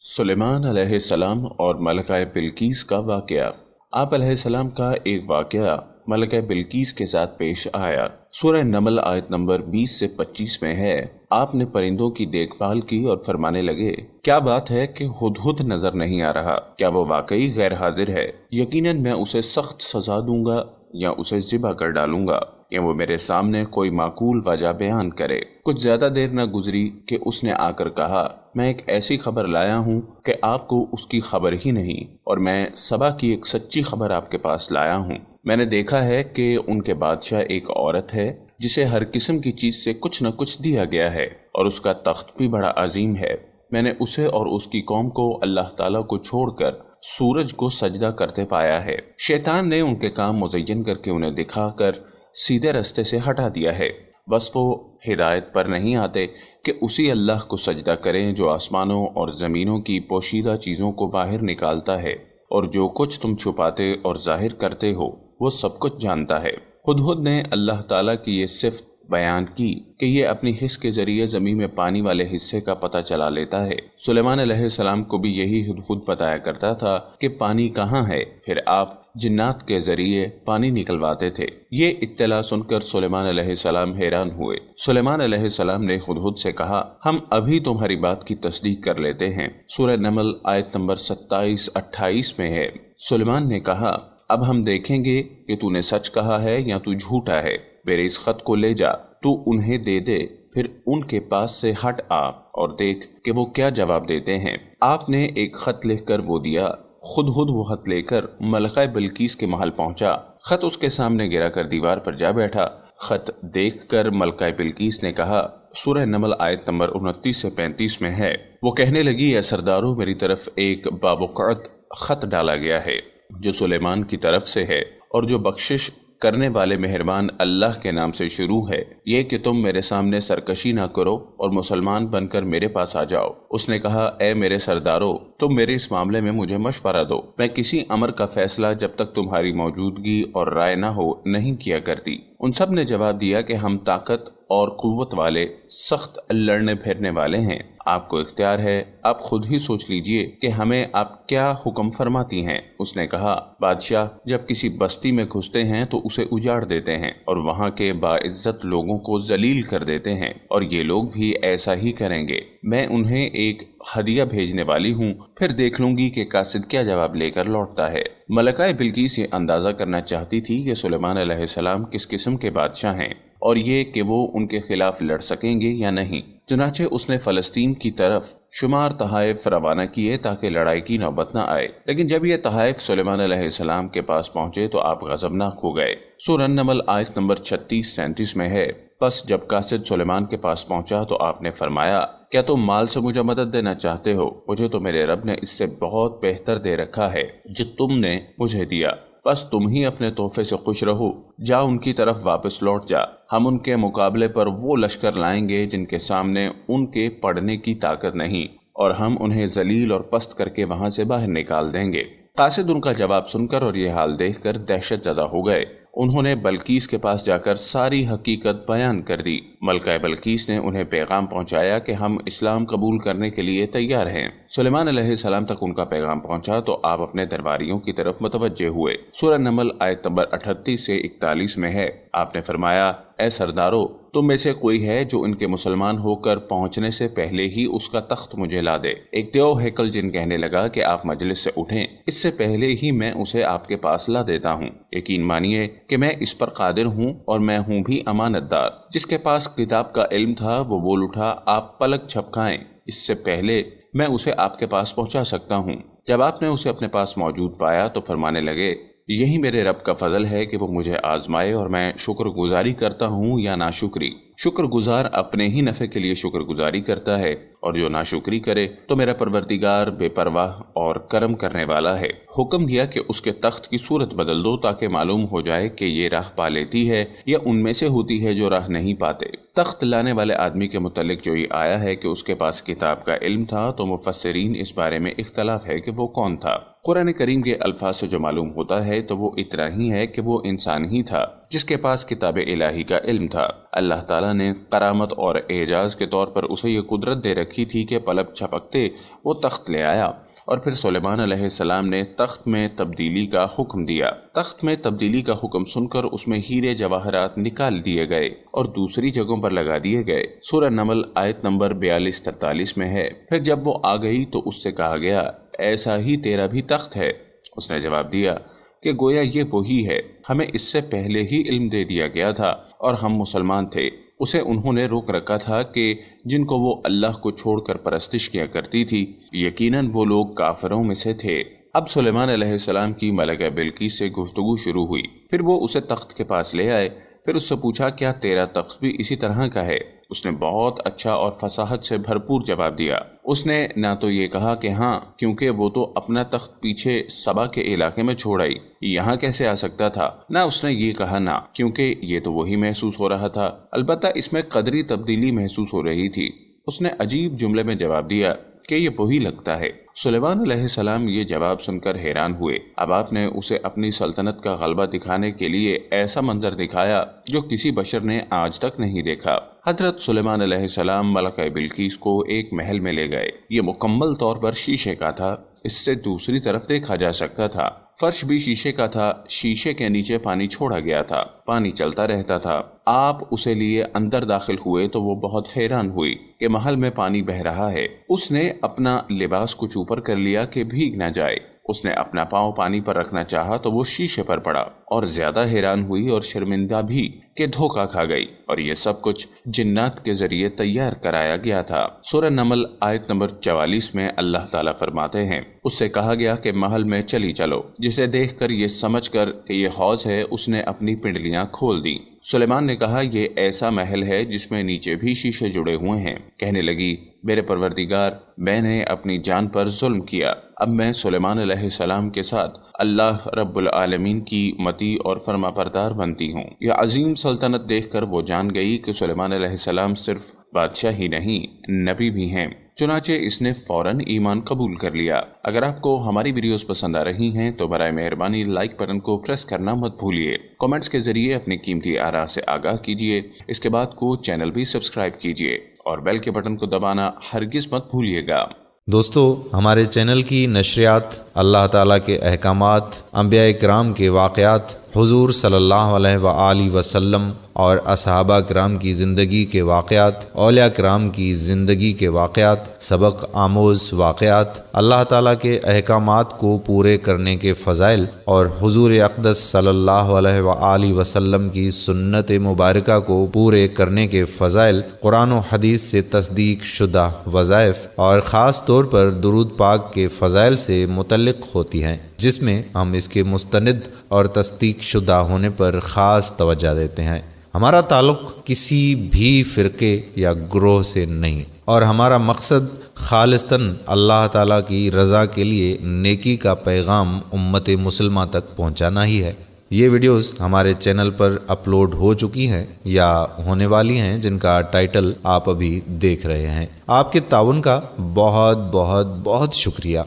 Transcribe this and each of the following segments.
सुलेमान अलैहिस्सलाम और मलका बिल्कीस का वाक़या। आप अलैहिस्सलाम का एक वाक़या मलका बिल्कीस के साथ पेश आया। सूरह नमल आयत नंबर 20 से 25 में है, आपने परिंदों की देखभाल की और फरमाने लगे, क्या बात है कि हुदहुद नजर नहीं आ रहा? क्या वो वाकई गैर हाजिर है? यकीनन मैं उसे सख्त सजा दूंगा या उसे ज़िबा कर डालूंगा या वो मेरे सामने कोई माकूल वजह बयान करे। कुछ ज्यादा देर न गुजरी कि उसने आकर कहा, मैं एक ऐसी खबर लाया हूँ कि आपको उसकी खबर ही नहीं, और मैं सबा की एक सच्ची खबर आपके पास लाया हूँ। मैंने देखा है कि उनके बादशाह एक औरत है जिसे हर किस्म की चीज से कुछ न कुछ दिया गया है और उसका तख्त भी बड़ा अजीम है। मैंने उसे और उसकी कौम को अल्लाह ताला को छोड़कर सूरज को सजदा करते पाया है। शैतान ने उनके काम मुज़य्यन करके उन्हें दिखाकर सीधे रास्ते से हटा दिया है। बस वो हिदायत पर नहीं आते कि उसी अल्लाह को सजदा करें जो आसमानों और ज़मीनों की पोशीदा चीज़ों को बाहर निकालता है और जो कुछ तुम छुपाते और जाहिर करते हो वो सब कुछ जानता है। हुदहुद ने अल्लाह ताला की ये सिफ़त बयान की कि ये अपनी हिस्स के जरिए ज़मीन में पानी वाले हिस्से का पता चला लेता है। सुलेमान अलैहिस्सलाम को भी यही हुदहुद बताया करता था कि पानी कहाँ है, फिर आप जिन्नात के जरिए पानी निकलवाते थे। ये इत्तला सुनकर सुलेमान अलैहिस्सलाम हैरान हुए। सुलेमान अलैहिस्सलाम ने हुदहुद से कहा, हम अभी तुम्हारी बात की तस्दीक कर लेते हैं। सूरह नमल आयत नंबर 27-28 में है, सुलेमान ने कहा, अब हम देखेंगे कि तूने सच कहा है या तू झूठा है। मेरे इस खत को ले जा, तू उन्हें दे दे, फिर उनके पास से हट आ और देख कि वो क्या जवाब देते हैं। आपने एक खत लिखकर वो दिया। खुद वो खत लेकर मलका बिल्कीस के महल पहुंचा। खत उसके सामने गिरा कर दीवार पर जा बैठा। खत देखकर मलका बिल्कीस ने कहा, सूरह नमल आयत नंबर 29 से 35 में है, वो कहने लगी, ए सरदारों, मेरी तरफ एक बाबुकअत खत डाला गया है जो सुलेमान की तरफ से है और जो बख्शिश करने वाले मेहरबान अल्लाह के नाम से शुरू है। ये कि तुम मेरे सामने सरकशी ना करो और मुसलमान बनकर मेरे पास आ जाओ। उसने कहा, ए मेरे सरदारों, तुम मेरे इस मामले में मुझे मशवरा दो। मैं किसी अमर का फैसला जब तक तुम्हारी मौजूदगी और राय ना हो नहीं किया करती। उन सब ने जवाब दिया कि हम ताकत और कुव्वत वाले, सख्त लड़ने फिरने वाले हैं। आपको इख्तियार है, आप खुद ही सोच लीजिए कि हमें आप क्या हुक्म फरमाती हैं। उसने कहा, बादशाह जब किसी बस्ती में घुसते हैं तो उसे उजाड़ देते हैं और वहाँ के बाइज्जत लोगों को जलील कर देते हैं, और ये लोग भी ऐसा ही करेंगे। मैं उन्हें एक हदिया भेजने वाली हूँ, फिर देख लूंगी कि कासिद क्या जवाब लेकर लौटता है। मलका बिल्कीस ये अंदाजा करना चाहती थी कि सुलेमान अलैहिस्सलाम किस किस्म के बादशाह हैं और ये कि वो उनके खिलाफ लड़ सकेंगे या नहीं। चुनाचे उसने फलस्तीन की तरफ शुमार तहाइफ रवाना किए ताकि लड़ाई की नौबत न आए। लेकिन जब ये तहाइफ सुलेमान अलैहिस्सलाम के पास पहुंचे तो आप गजबनाक हो गए। सूरह नमल आयत नंबर 36-37 में है, बस जब कासिद सुलेमान के पास पहुंचा तो आपने फरमाया, क्या तुम माल से मुझे मदद देना चाहते हो? मुझे तो मेरे रब ने इससे बहुत बेहतर दे रखा है जो तुमने मुझे दिया। बस तुम ही अपने तोहफे से खुश रहो। जा उनकी तरफ वापस लौट जा। हम उनके मुकाबले पर वो लश्कर लाएंगे जिनके सामने उनके पड़ने की ताकत नहीं, और हम उन्हें जलील और पस्त करके वहां से बाहर निकाल देंगे। कासिद उनका जवाब सुनकर और ये हाल देखकर दहशत ज़दा हो गए। उन्होंने बल्कीस के पास जाकर सारी हकीकत बयान कर दी। मलका बल्कीस ने उन्हें पैगाम पहुंचाया कि हम इस्लाम कबूल करने के लिए तैयार हैं। सुलेमान अलैहिस्सलाम तक उनका पैगाम पहुंचा तो आप अपने दरबारियों की तरफ मुतवज्जे हुए। सूरह नमल आयत नंबर 38 से 41 में है, आपने फरमाया, ए सरदारों, तुम में से कोई है जो इनके मुसलमान होकर पहुंचने से पहले ही उसका तख्त मुझे ला दे। एक देव हैकल जिन कहने लगा कि आप मजलिस से उठें, इससे पहले ही मैं उसे आपके पास ला देता हूँ। यकीन मानिए कि मैं इस पर कादिर हूँ और मैं हूँ भी अमानतदार। जिसके पास किताब का इल्म था वो बोल उठा, आप पलक झपकाएं, इससे पहले मैं उसे आपके पास पहुंचा सकता हूँ। जब आपने उसे अपने पास मौजूद पाया तो फरमाने लगे, यही मेरे रब का फजल है कि वो मुझे आजमाए और मैं शुक्रगुजारी करता हूँ या नाशुक्री। शुक्रगुजार अपने ही नफे के लिए शुक्रगुजारी करता है, और जो नाशुक्री करे तो मेरा परवरदिगार बेपरवाह और करम करने वाला है। हुक्म दिया कि उसके तख्त की सूरत बदल दो ताकि मालूम हो जाए कि ये राह पा लेती है या उनमें से होती है जो राह नहीं पाते। तख्त लाने वाले आदमी के मुतालिक जो ये आया है कि उसके पास किताब का इल्म था, तो मुफस्सिरीन इस बारे में इख्तलाफ है कि वो कौन था। कुरान करीम के अल्फाज से जो मालूम होता है तो वो इतना ही है कि वो इंसान ही था जिसके पास किताब इलाही का इल्म था। अल्लाह ताला تعالیٰ نے کرامت اور اعجاز کے طور پر اسے یہ قدرت دے رکھی تھی کہ پلک جھپکتے وہ تخت لے آیا، اور پھر سلیمان علیہ السلام نے تخت میں تبدیلی کا حکم دیا۔ تخت میں تبدیلی کا حکم سن کر اس میں ہیرے جواہرات نکال دیے گئے اور دوسری جگہوں پر لگا دیے گئے۔ سورہ نمل آیت نمبر 42-43 میں ہے۔ پھر جب وہ آ گئی تو اس سے کہا گیا، ایسا ہی تیرا بھی تخت ہے؟ اس نے جواب دیا کہ گویا یہ وہی ہے، ہمیں اس سے پہلے ہی علم دے دیا گیا تھا اور ہم مسلمان تھے۔ اسے انہوں نے روک رکھا تھا کہ جن کو وہ اللہ کو چھوڑ کر پرستش کیا کرتی تھی، یقیناً وہ لوگ کافروں میں سے تھے۔ اب سلیمان علیہ السلام کی ملکہ بلقیس سے گفتگو شروع ہوئی۔ پھر وہ اسے تخت کے پاس لے آئے۔ پھر اس سے پوچھا، کیا تیرا تخت بھی اسی طرح کا ہے؟ اس نے بہت اچھا اور فصاحت سے بھرپور جواب دیا۔ اس نے نہ تو یہ کہا کہ ہاں، کیونکہ وہ تو اپنا تخت پیچھے سبا کے علاقے میں چھوڑ آئی، یہاں کیسے آ سکتا تھا، نہ اس نے یہ کہا نہ، کیونکہ یہ تو وہی محسوس ہو رہا تھا، البتہ اس میں قدری تبدیلی محسوس ہو رہی تھی۔ اس نے عجیب جملے میں جواب دیا کہ یہ وہی لگتا ہے۔ سلیمان علیہ السلام یہ جواب سن کر حیران ہوئے۔ اب آپ نے اسے اپنی سلطنت کا غلبہ دکھانے کے لیے ایسا منظر دکھایا جو کسی بشر نے آج تک نہیں دیکھا۔ حضرت سلیمان علیہ السلام ملکہ بلقیس کو ایک محل میں لے گئے۔ یہ مکمل طور پر شیشے کا تھا، اس سے دوسری طرف دیکھا جا سکتا تھا۔ فرش بھی شیشے کا تھا، شیشے کے نیچے پانی چھوڑا گیا تھا، پانی چلتا رہتا تھا۔ آپ اسے لیے اندر داخل ہوئے تو وہ بہت حیران ہوئی کہ محل میں پانی بہہ رہا ہے۔ اس نے اپنا لباس کچھ اوپر کر لیا کہ بھیگ نہ جائے۔ اس نے اپنا پاؤں پانی پر رکھنا چاہا تو وہ شیشے پر پڑا، اور زیادہ حیران ہوئی اور شرمندہ بھی کہ دھوکہ کھا گئی، اور یہ سب کچھ جنات کے ذریعے تیار کرایا گیا تھا۔ سورہ نمل آیت نمبر 44 میں اللہ تعالیٰ فرماتے ہیں، اس سے کہا گیا کہ محل میں چلی چلو، جسے دیکھ کر یہ سمجھ کر کہ یہ حوض ہے، اس نے اپنی پنڈلیاں کھول دیں۔ سلیمان نے کہا، یہ ایسا محل ہے جس میں نیچے بھی شیشے جڑے ہوئے ہیں۔ کہنے لگی، میرے پروردگار، میں نے اپنی جان پر ظلم کیا، اب میں سلیمان علیہ السلام کے ساتھ اللہ رب العالمین کی مطیع اور فرما بردار بنتی ہوں۔ یہ عظیم سلطنت دیکھ کر وہ جان گئی کہ سلیمان علیہ السلام صرف بادشاہ ہی نہیں، نبی بھی ہیں۔ چنانچہ اس نے فوراً ایمان قبول کر لیا۔ اگر آپ کو ہماری ویڈیوز پسند آ رہی ہیں تو برائے مہربانی لائک بٹن کو پریس کرنا مت بھولیے، کامنٹس کے ذریعے اپنی قیمتی آراء سے آگاہ کیجیے، اس کے بعد کو چینل بھی سبسکرائب کیجیے اور بیل کے بٹن کو دبانا ہرگز مت بھولیے گا۔ دوستو، ہمارے چینل کی نشریات اللہ تعالیٰ کے احکامات، انبیاء کرام کے واقعات، حضور صلی اللہ علیہ وآلہ وسلم اور اصحابہ کرام کی زندگی کے واقعات، اولیاء کرام کی زندگی کے واقعات، سبق آموز واقعات، اللہ تعالیٰ کے احکامات کو پورے کرنے کے فضائل اور حضور اقدس صلی اللہ علیہ وآلہ وسلم کی سنت مبارکہ کو پورے کرنے کے فضائل، قرآن و حدیث سے تصدیق شدہ وظائف اور خاص طور پر درود پاک کے فضائل سے متعلق ہوتی ہیں، جس میں ہم اس کے مستند اور تصدیق شدہ ہونے پر خاص توجہ دیتے ہیں۔ ہمارا تعلق کسی بھی فرقے یا گروہ سے نہیں، اور ہمارا مقصد خالصتاً اللہ تعالیٰ کی رضا کے لیے نیکی کا پیغام امت مسلمہ تک پہنچانا ہی ہے۔ یہ ویڈیوز ہمارے چینل پر اپلوڈ ہو چکی ہیں یا ہونے والی ہیں، جن کا ٹائٹل آپ ابھی دیکھ رہے ہیں۔ آپ کے تعاون کا بہت بہت بہت شکریہ۔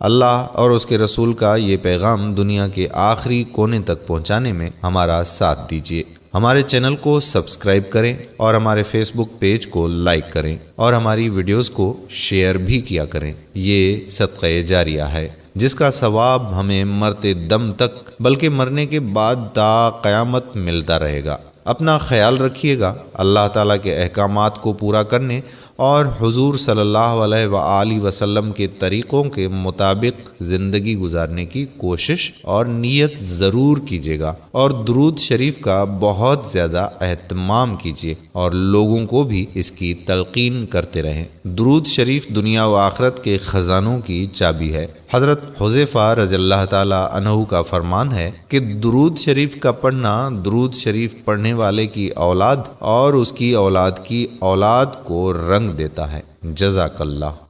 اللہ اور اس کے رسول کا یہ پیغام دنیا کے آخری کونے تک پہنچانے میں ہمارا ساتھ دیجیے۔ ہمارے چینل کو سبسکرائب کریں اور ہمارے فیس بک پیج کو لائک کریں اور ہماری ویڈیوز کو شیئر بھی کیا کریں۔ یہ صدقہ جاریہ ہے جس کا ثواب ہمیں مرتے دم تک بلکہ مرنے کے بعد تا قیامت ملتا رہے گا۔ اپنا خیال رکھیے گا۔ اللہ تعالیٰ کے احکامات کو پورا کرنے اور حضور صلی اللہ علیہ وآلہ وسلم کے طریقوں کے مطابق زندگی گزارنے کی کوشش اور نیت ضرور کیجیے گا، اور درود شریف کا بہت زیادہ اہتمام کیجیے اور لوگوں کو بھی اس کی تلقین کرتے رہیں۔ درود شریف دنیا و آخرت کے خزانوں کی چابی ہے۔ حضرت حذیفہ رضی اللہ تعالی عنہ کا فرمان ہے کہ درود شریف کا پڑھنا درود شریف پڑھنے والے کی اولاد اور اس کی اولاد کی اولاد کو رنگ دیتا ہے۔ جزاک اللہ۔